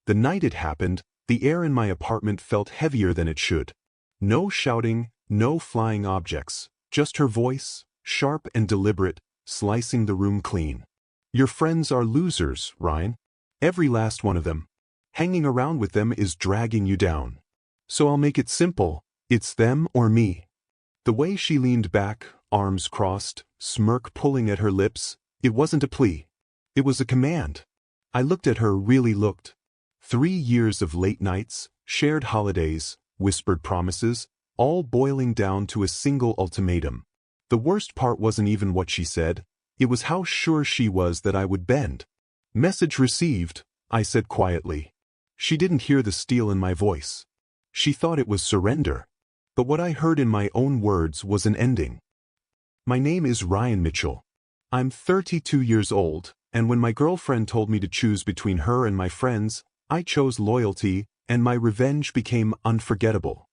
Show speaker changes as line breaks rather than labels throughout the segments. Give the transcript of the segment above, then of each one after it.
The night it happened, the air in my apartment felt heavier than it should. No shouting, no flying objects, just her voice, sharp and deliberate, slicing the room clean. Your friends are losers, Ryan. Every last one of them. Hanging around with them is dragging you down. So I'll make it simple, it's them or me. The way she leaned back, arms crossed, smirk pulling at her lips, it wasn't a plea. It was a command. I looked at her, really looked. 3 years of late nights, shared holidays, whispered promises, all boiling down to a single ultimatum. The worst part wasn't even what she said, it was how sure she was that I would bend. Message received, I said quietly. She didn't hear the steel in my voice. She thought it was surrender. But what I heard in my own words was an ending. My name is Ryan Mitchell. I'm 32 years old, and when my girlfriend told me to choose between her and my friends, I chose loyalty, and my revenge became unforgettable.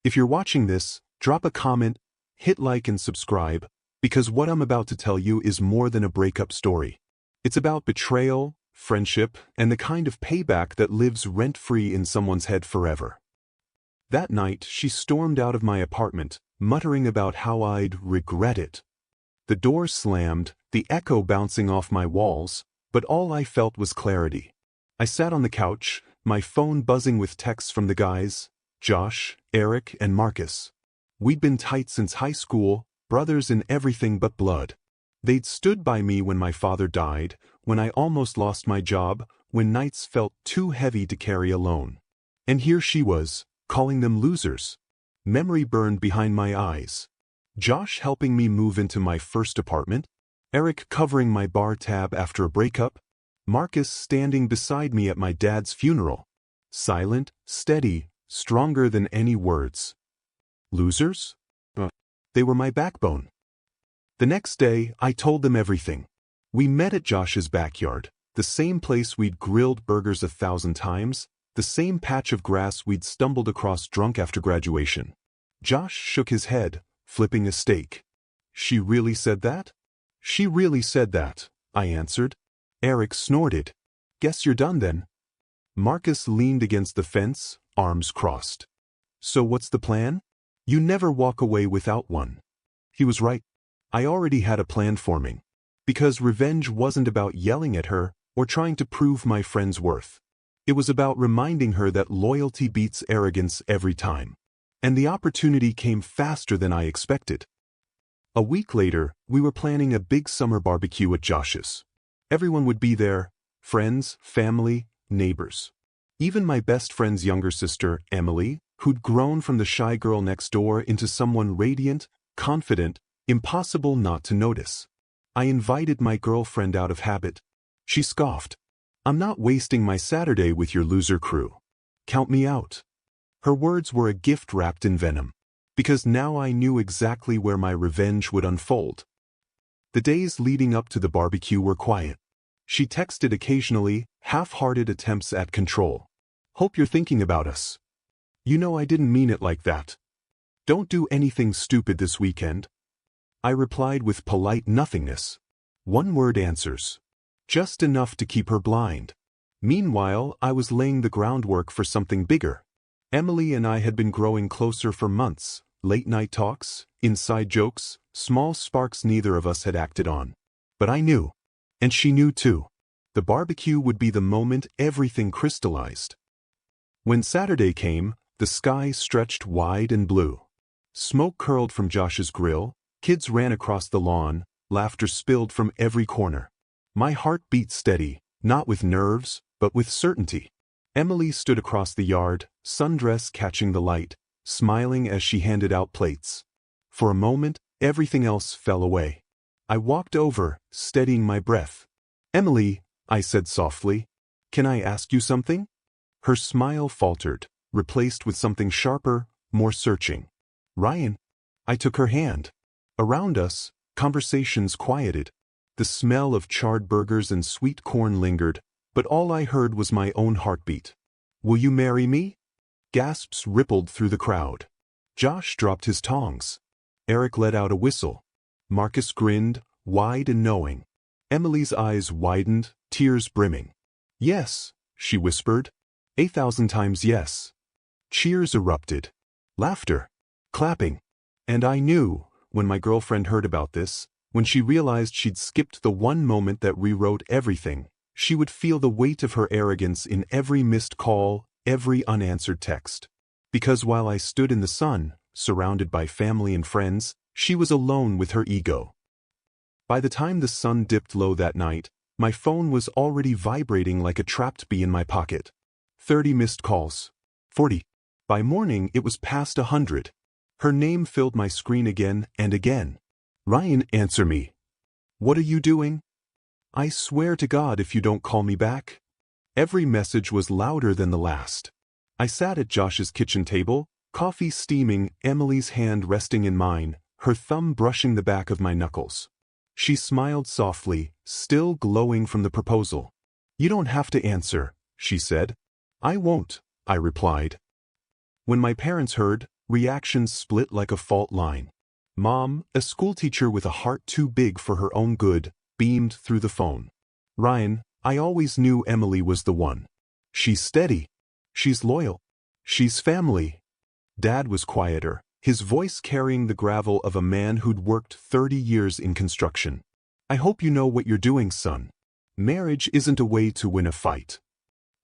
If you're watching this, drop a comment, hit like and subscribe, because what I'm about to tell you is more than a breakup story. It's about betrayal, friendship, and the kind of payback that lives rent-free in someone's head forever. That night, she stormed out of my apartment, muttering about how I'd regret it. The door slammed, the echo bouncing off my walls, but all I felt was clarity. I sat on the couch, my phone buzzing with texts from the guys, Josh, Eric, and Marcus. We'd been tight since high school, brothers in everything but blood. They'd stood by me when my father died, when I almost lost my job, when nights felt too heavy to carry alone. And here she was, calling them losers. Memory burned behind my eyes. Josh helping me move into my first apartment, Eric covering my bar tab after a breakup, Marcus standing beside me at my dad's funeral. Silent, steady, stronger than any words. Losers? They were my backbone. The next day, I told them everything. We met at Josh's backyard, the same place we'd grilled burgers 1,000 times, the same patch of grass we'd stumbled across drunk after graduation. Josh shook his head, flipping a steak. She really said that? She really said that, I answered. Eric snorted. Guess you're done then. Marcus leaned against the fence, arms crossed. So what's the plan? You never walk away without one. He was right. I already had a plan forming. Because revenge wasn't about yelling at her or trying to prove my friend's worth. It was about reminding her that loyalty beats arrogance every time. And the opportunity came faster than I expected. A week later, we were planning a big summer barbecue at Josh's. Everyone would be there, friends, family, neighbors. Even my best friend's younger sister, Emily, who'd grown from the shy girl next door into someone radiant, confident, impossible not to notice. I invited my girlfriend out of habit. She scoffed. I'm not wasting my Saturday with your loser crew. Count me out. Her words were a gift wrapped in venom. Because now I knew exactly where my revenge would unfold. The days leading up to the barbecue were quiet. She texted occasionally, half-hearted attempts at control. Hope you're thinking about us. You know I didn't mean it like that. Don't do anything stupid this weekend. I replied with polite nothingness. One-word answers. Just enough to keep her blind. Meanwhile, I was laying the groundwork for something bigger. Emily and I had been growing closer for months. Late-night talks, inside jokes, small sparks neither of us had acted on. But I knew. And she knew too. The barbecue would be the moment everything crystallized. When Saturday came, the sky stretched wide and blue. Smoke curled from Josh's grill, kids ran across the lawn, laughter spilled from every corner. My heart beat steady, not with nerves, but with certainty. Emily stood across the yard, sundress catching the light, smiling as she handed out plates. For a moment, everything else fell away. I walked over, steadying my breath. Emily, I said softly, can I ask you something? Her smile faltered, replaced with something sharper, more searching. Ryan. I took her hand. Around us, conversations quieted. The smell of charred burgers and sweet corn lingered, but all I heard was my own heartbeat. Will you marry me? Gasps rippled through the crowd. Josh dropped his tongs. Eric let out a whistle. Marcus grinned, wide and knowing. Emily's eyes widened, tears brimming. Yes, she whispered. 8,000 times yes. Cheers erupted. Laughter. Clapping. And I knew, when my girlfriend heard about this, when she realized she'd skipped the one moment that rewrote everything, she would feel the weight of her arrogance in every missed call, every unanswered text. Because while I stood in the sun, surrounded by family and friends, she was alone with her ego. By the time the sun dipped low that night, my phone was already vibrating like a trapped bee in my pocket. 30 missed calls. 40. By morning it was past 100. Her name filled my screen again and again. Ryan, answer me. What are you doing? I swear to God if you don't call me back. Every message was louder than the last. I sat at Josh's kitchen table, coffee steaming, Emily's hand resting in mine, her thumb brushing the back of my knuckles. She smiled softly, still glowing from the proposal. You don't have to answer, she said. I won't, I replied. When my parents heard, reactions split like a fault line. Mom, a schoolteacher with a heart too big for her own good, beamed through the phone. Ryan, I always knew Emily was the one. She's steady. She's loyal. She's family. Dad was quieter, his voice carrying the gravel of a man who'd worked 30 years in construction. I hope you know what you're doing, son. Marriage isn't a way to win a fight.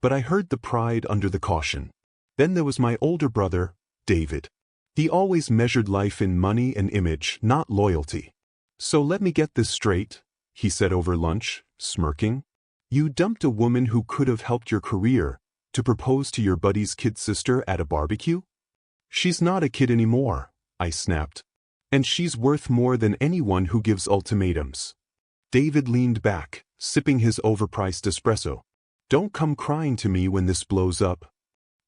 But I heard the pride under the caution. Then there was my older brother, David. He always measured life in money and image, not loyalty. So let me get this straight, he said over lunch, smirking. You dumped a woman who could have helped your career to propose to your buddy's kid sister at a barbecue? She's not a kid anymore, I snapped. And she's worth more than anyone who gives ultimatums. David leaned back, sipping his overpriced espresso. Don't come crying to me when this blows up.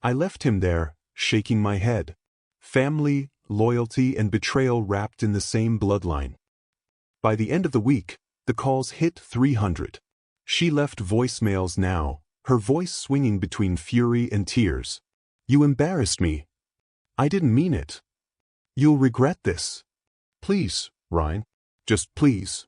I left him there, shaking my head. Family, loyalty, and betrayal wrapped in the same bloodline. By the end of the week, the calls hit 300. She left voicemails now, her voice swinging between fury and tears. You embarrassed me. I didn't mean it. You'll regret this. Please, Ryan. Just please.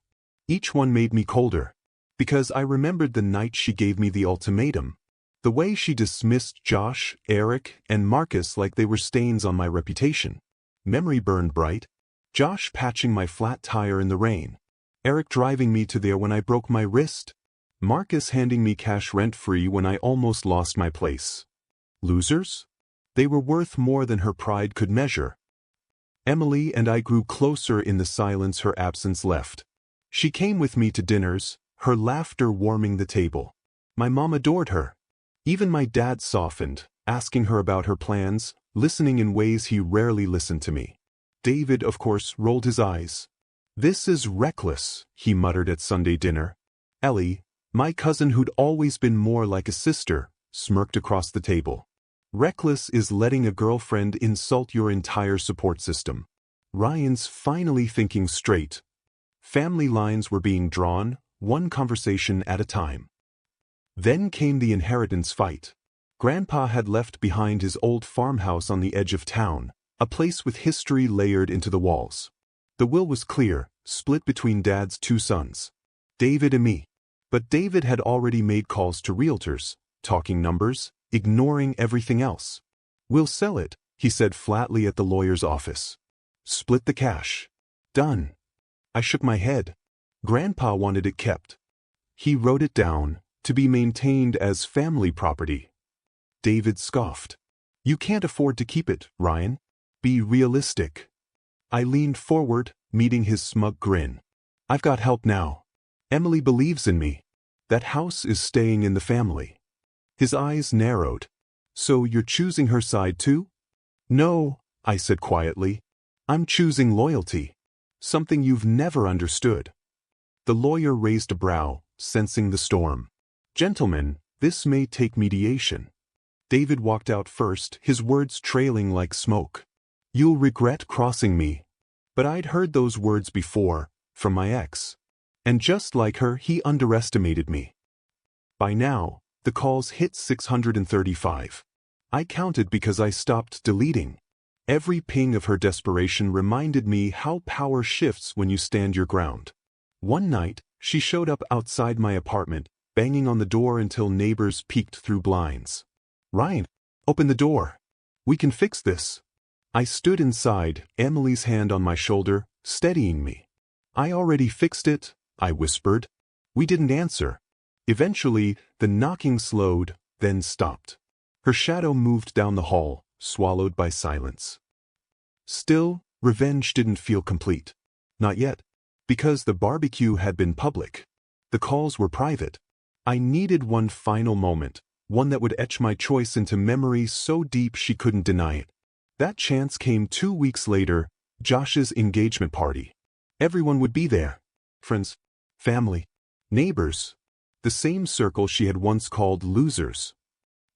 Each one made me colder. Because I remembered the night she gave me the ultimatum. The way she dismissed Josh, Eric, and Marcus like they were stains on my reputation. Memory burned bright. Josh patching my flat tire in the rain. Eric driving me to there when I broke my wrist. Marcus handing me cash rent-free when I almost lost my place. Losers? They were worth more than her pride could measure. Emily and I grew closer in the silence her absence left. She came with me to dinners, her laughter warming the table. My mom adored her. Even my dad softened, asking her about her plans, listening in ways he rarely listened to me. David, of course, rolled his eyes. This is reckless, he muttered at Sunday dinner. Ellie, my cousin who'd always been more like a sister, smirked across the table. Reckless is letting a girlfriend insult your entire support system. Ryan's finally thinking straight. Family lines were being drawn, one conversation at a time. Then came the inheritance fight. Grandpa had left behind his old farmhouse on the edge of town, a place with history layered into the walls. The will was clear, split between Dad's two sons, David and me. But David had already made calls to realtors, talking numbers, ignoring everything else. We'll sell it, he said flatly at the lawyer's office. Split the cash. Done. I shook my head. Grandpa wanted it kept. He wrote it down, to be maintained as family property. David scoffed. You can't afford to keep it, Ryan. Be realistic. I leaned forward, meeting his smug grin. I've got help now. Emily believes in me. That house is staying in the family. His eyes narrowed. So you're choosing her side too? No, I said quietly. I'm choosing loyalty. Something you've never understood. The lawyer raised a brow, sensing the storm. Gentlemen, this may take mediation. David walked out first, his words trailing like smoke. You'll regret crossing me. But I'd heard those words before, from my ex. And just like her, he underestimated me. By now, the calls hit 635. I counted because I stopped deleting. Every ping of her desperation reminded me how power shifts when you stand your ground. One night, she showed up outside my apartment, banging on the door until neighbors peeked through blinds. "Ryan, open the door. We can fix this." I stood inside, Emily's hand on my shoulder, steadying me. "I already fixed it," I whispered. We didn't answer. Eventually, the knocking slowed, then stopped. Her shadow moved down the hall, swallowed by silence. Still, revenge didn't feel complete. Not yet. Because the barbecue had been public. The calls were private. I needed one final moment, one that would etch my choice into memory so deep she couldn't deny it. That chance came 2 weeks later, Josh's engagement party. Everyone would be there. Friends, family, neighbors. The same circle she had once called losers.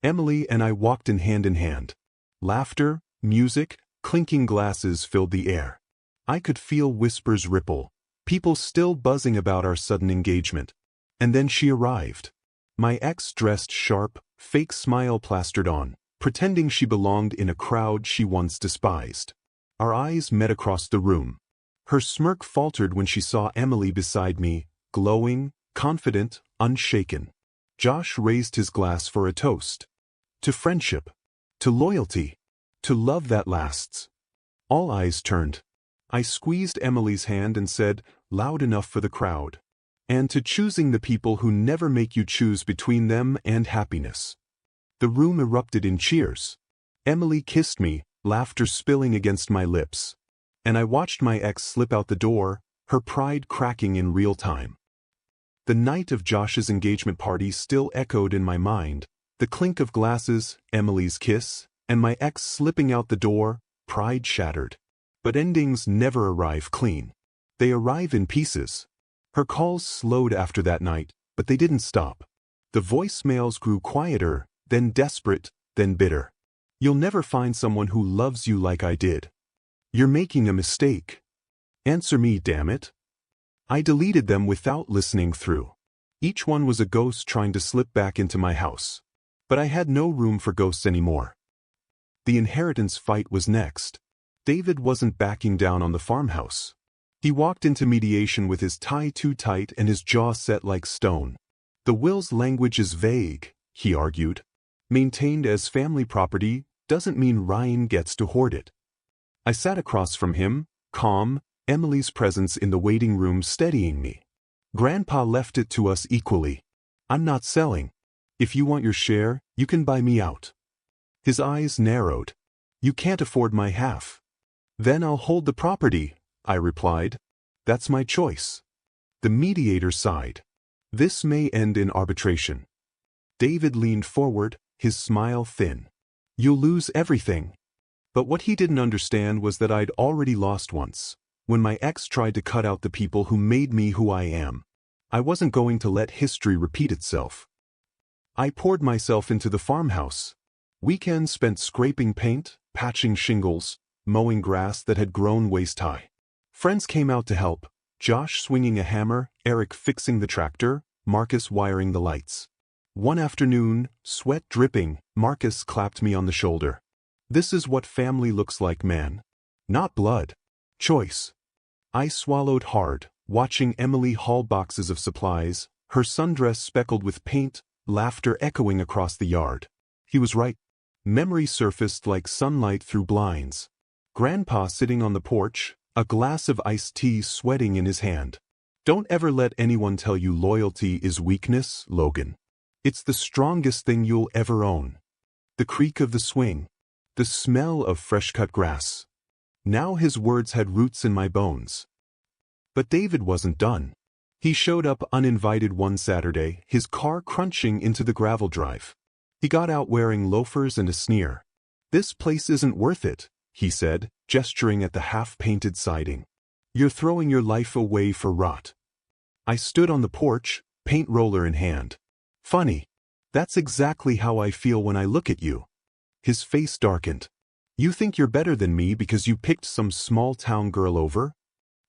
Emily and I walked in hand. Laughter, music, clinking glasses filled the air. I could feel whispers ripple, people still buzzing about our sudden engagement. And then she arrived. My ex dressed sharp, fake smile plastered on, pretending she belonged in a crowd she once despised. Our eyes met across the room. Her smirk faltered when she saw Emily beside me, glowing, confident, unshaken. Josh raised his glass for a toast. To friendship. To loyalty. To love that lasts. All eyes turned. I squeezed Emily's hand and said, loud enough for the crowd. And to choosing the people who never make you choose between them and happiness. The room erupted in cheers. Emily kissed me, laughter spilling against my lips. And I watched my ex slip out the door, her pride cracking in real time. The night of Josh's engagement party still echoed in my mind, the clink of glasses, Emily's kiss, and my ex slipping out the door, pride shattered. But endings never arrive clean. They arrive in pieces. Her calls slowed after that night, but they didn't stop. The voicemails grew quieter, then desperate, then bitter. "You'll never find someone who loves you like I did. You're making a mistake. Answer me, damn it." I deleted them without listening through. Each one was a ghost trying to slip back into my house. But I had no room for ghosts anymore. The inheritance fight was next. David wasn't backing down on the farmhouse. He walked into mediation with his tie too tight and his jaw set like stone. "The will's language is vague," he argued. "Maintained as family property doesn't mean Ryan gets to hoard it." I sat across from him, calm, Emily's presence in the waiting room steadying me. "Grandpa left it to us equally. I'm not selling. If you want your share, you can buy me out." His eyes narrowed. "You can't afford my half." "Then I'll hold the property," I replied. "That's my choice." The mediator sighed. "This may end in arbitration." David leaned forward, his smile thin. "You'll lose everything." But what he didn't understand was that I'd already lost once. When my ex tried to cut out the people who made me who I am. I wasn't going to let history repeat itself. I poured myself into the farmhouse. Weekends spent scraping paint, patching shingles, mowing grass that had grown waist-high. Friends came out to help, Josh swinging a hammer, Eric fixing the tractor, Marcus wiring the lights. One afternoon, sweat dripping, Marcus clapped me on the shoulder. "This is what family looks like, man. Not blood. Choice." I swallowed hard, watching Emily haul boxes of supplies, her sundress speckled with paint, laughter echoing across the yard. He was right. Memory surfaced like sunlight through blinds. Grandpa sitting on the porch, a glass of iced tea sweating in his hand. "Don't ever let anyone tell you loyalty is weakness, Logan. It's the strongest thing you'll ever own." The creak of the swing. The smell of fresh-cut grass. Now his words had roots in my bones. But David wasn't done. He showed up uninvited one Saturday, his car crunching into the gravel drive. He got out wearing loafers and a sneer. "This place isn't worth it," he said, gesturing at the half-painted siding. "You're throwing your life away for rot." I stood on the porch, paint roller in hand. "Funny. That's exactly how I feel when I look at you." His face darkened. "You think you're better than me because you picked some small-town girl over?"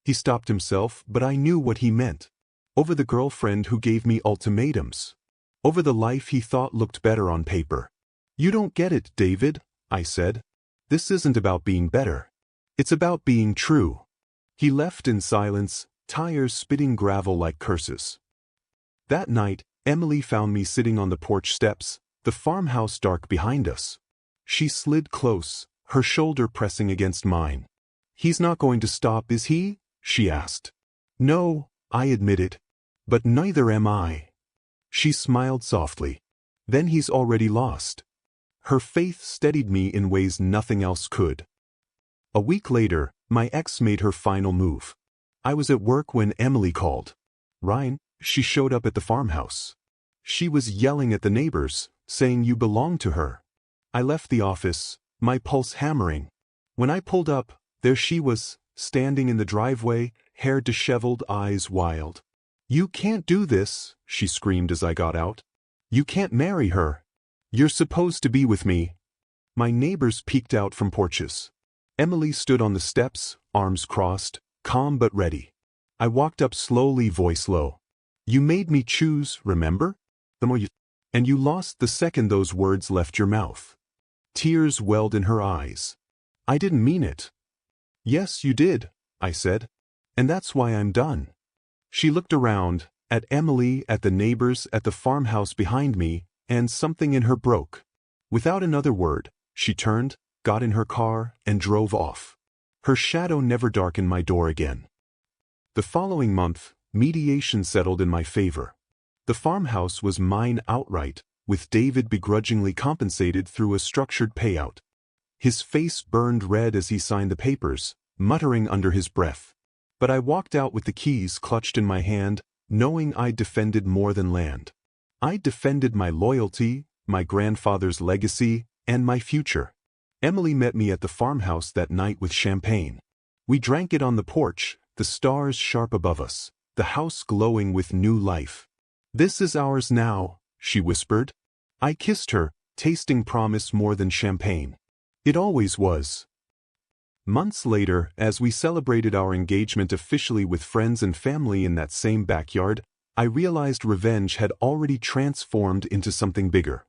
He stopped himself, but I knew what he meant. Over the girlfriend who gave me ultimatums. Over the life he thought looked better on paper. "You don't get it, David," I said. "This isn't about being better. It's about being true." He left in silence, tires spitting gravel like curses. That night, Emily found me sitting on the porch steps, the farmhouse dark behind us. She slid close, her shoulder pressing against mine. "He's not going to stop, is he?" she asked. "No," I admitted. "But neither am I." She smiled softly. "Then he's already lost." Her faith steadied me in ways nothing else could. A week later, my ex made her final move. I was at work when Emily called. "Ryan," she showed up at the farmhouse. She was yelling at the neighbors, saying you belonged to her. I left the office, my pulse hammering. When I pulled up, there she was, standing in the driveway, hair disheveled, eyes wild. "You can't do this," she screamed as I got out. "You can't marry her. You're supposed to be with me." My neighbors peeked out from porches. Emily stood on the steps, arms crossed, calm but ready. I walked up slowly, voice low. "You made me choose, remember? And you lost the second those words left your mouth." Tears welled in her eyes. "I didn't mean it." "Yes, you did," I said. "And that's why I'm done." She looked around, at Emily, at the neighbors, at the farmhouse behind me, and something in her broke. Without another word, she turned, got in her car, and drove off. Her shadow never darkened my door again. The following month, mediation settled in my favor. The farmhouse was mine outright, with David begrudgingly compensated through a structured payout. His face burned red as he signed the papers, muttering under his breath. But I walked out with the keys clutched in my hand, knowing I'd defended more than land. I defended my loyalty, my grandfather's legacy, and my future. Emily met me at the farmhouse that night with champagne. We drank it on the porch, the stars sharp above us, the house glowing with new life. "This is ours now," she whispered. I kissed her, tasting promise more than champagne. It always was. Months later, as we celebrated our engagement officially with friends and family in that same backyard, I realized revenge had already transformed into something bigger.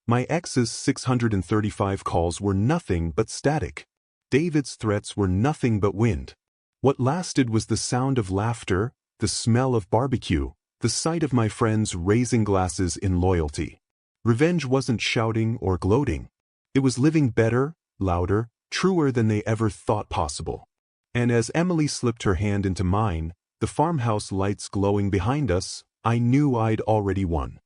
My ex's 635 calls were nothing but static. David's threats were nothing but wind. What lasted was the sound of laughter, the smell of barbecue, the sight of my friends raising glasses in loyalty. Revenge wasn't shouting or gloating. It was living better, louder, truer than they ever thought possible. And as Emily slipped her hand into mine, the farmhouse lights glowing behind us, I knew I'd already won.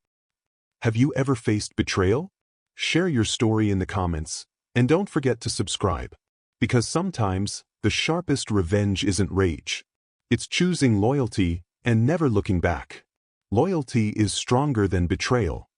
Have you ever faced betrayal? Share your story in the comments, and don't forget to subscribe. Because sometimes, the sharpest revenge isn't rage. It's choosing loyalty and never looking back. Loyalty is stronger than betrayal.